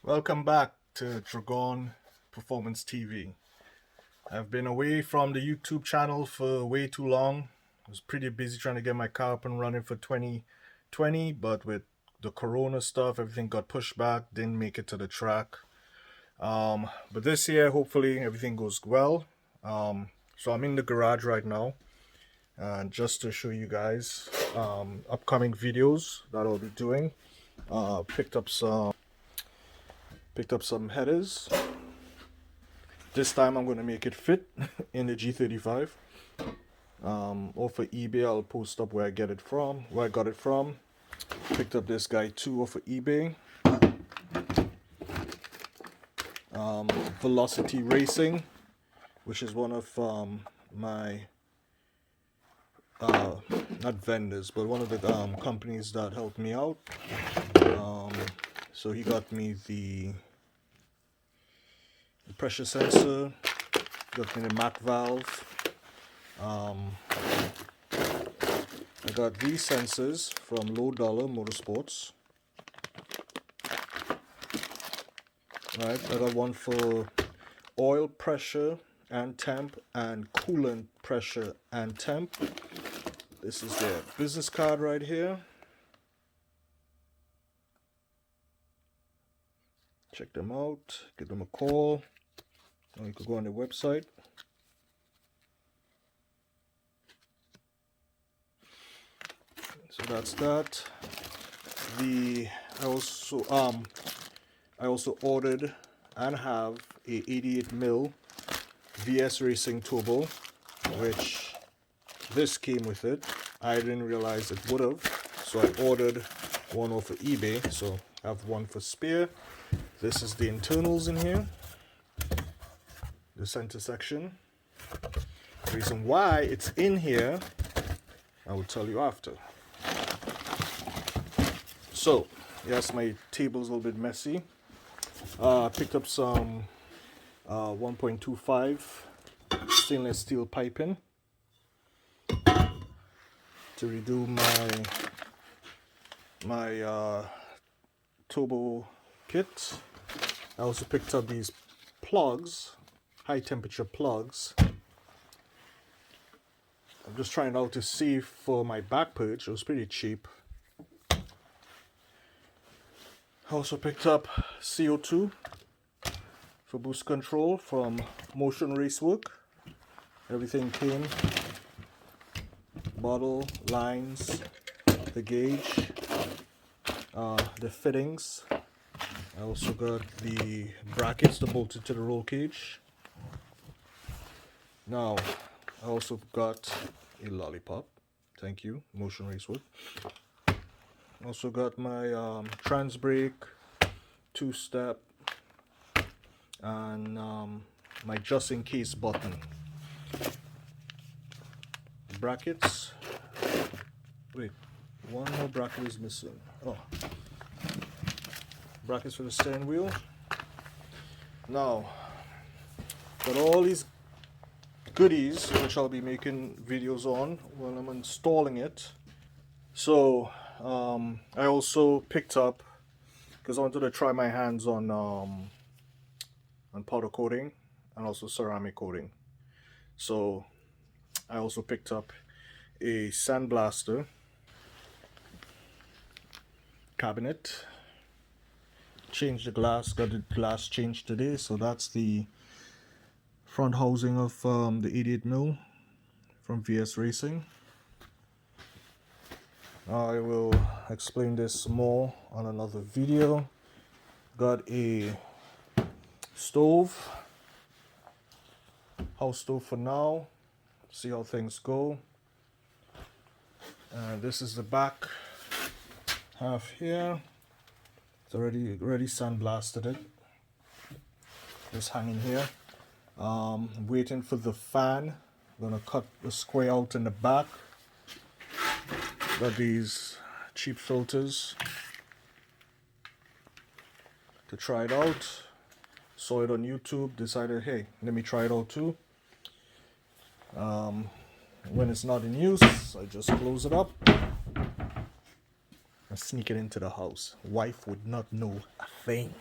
Welcome back to Dragon Performance TV. I've been away from the YouTube channel for way too long. I was pretty busy trying to get my car up and running for 2020, but with the corona stuff, everything got pushed back, didn't make it to the track. But this year, hopefully, everything goes well. So I'm in the garage right now, and just to show you guys upcoming videos that I'll be doing. Picked up some headers. This time I'm going to make it fit in the G35. Off of eBay, I'll post up where I got it from. Picked up this guy too off of eBay. Velocity Racing, which is one of my not vendors, but one of the companies that helped me out. So he got me the pressure sensor, got me the MAC valve. I got these sensors from Lowdoller motorsports. Right, I got one for oil pressure and temp and coolant pressure and temp. This is their business card right here. Check them out, give them a call, or you could go on their website. So that's that. I also ordered and have a 88mm VSRacing turbo, which this came with it. I didn't realize it would have, so I ordered one off of eBay, so I have one for spare. This is the internals in here, the center section. The reason why it's in here, I will tell you after. So, yes, my table's a little bit messy. I picked up some 1.25 stainless steel piping to redo my turbo kit. I also picked up these plugs, high temperature plugs. I'm just trying out to see for my back perch. It was pretty cheap. I also picked up CO2 for boost control from Motion Raceworks. Everything came, bottle, lines, the gauge, the fittings. I also got the brackets that bolted to the roll cage. Now, I also got a lollipop. Thank you, Motion Raceworks. Also got my trans brake, 2-step, and my just in case button. Brackets. Wait, one more bracket is missing. Oh, brackets for the steering wheel. Now, got all these goodies which I'll be making videos on when I'm installing it. So I also picked up, because I wanted to try my hands on powder coating and also ceramic coating. So I also picked up a sandblaster cabinet. Changed the glass, got the glass changed today. So that's the front housing of the 88mm from VSRacing. I will explain this more on another video. Got a stove, house stove for now. See how things go. And this is the back half here. It's already sandblasted it. Just hanging here. Waiting for the fan. I'm gonna cut the square out in the back. Got these cheap filters to try it out. Saw it on YouTube, decided, hey, let me try it out too. When it's not in use, I just close it up and sneak it into the house. Wife would not know a thing.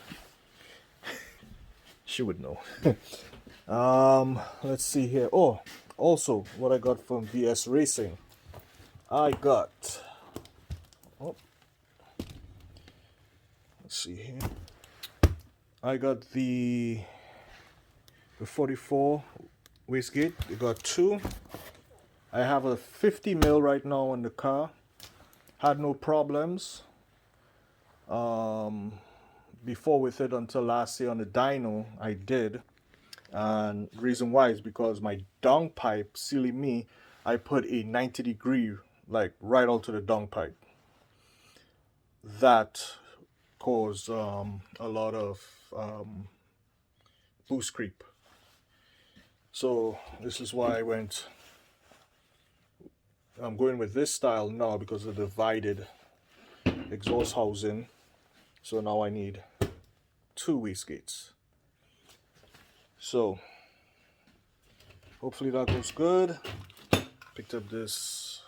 She would know. Let's see here. Oh, also what I got from VSRacing. I got, oh, let's see here. I got the 44 wastegate. I got two. I have a 50 mil right now in the car. Had no problems before with it until last year on the dyno. I did, and the reason why is because my down pipe, silly me, I put a 90-degree like right onto the down pipe. That caused a lot of boost creep. So this is why I'm going with this style now, because of the divided exhaust housing. So now I need two wastegates. So hopefully that goes good. Picked up this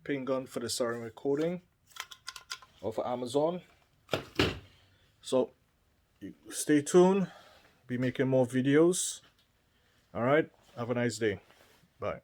paint gun for the ceramic coating off of Amazon. So stay tuned, be making more videos. All right, have a nice day. Bye.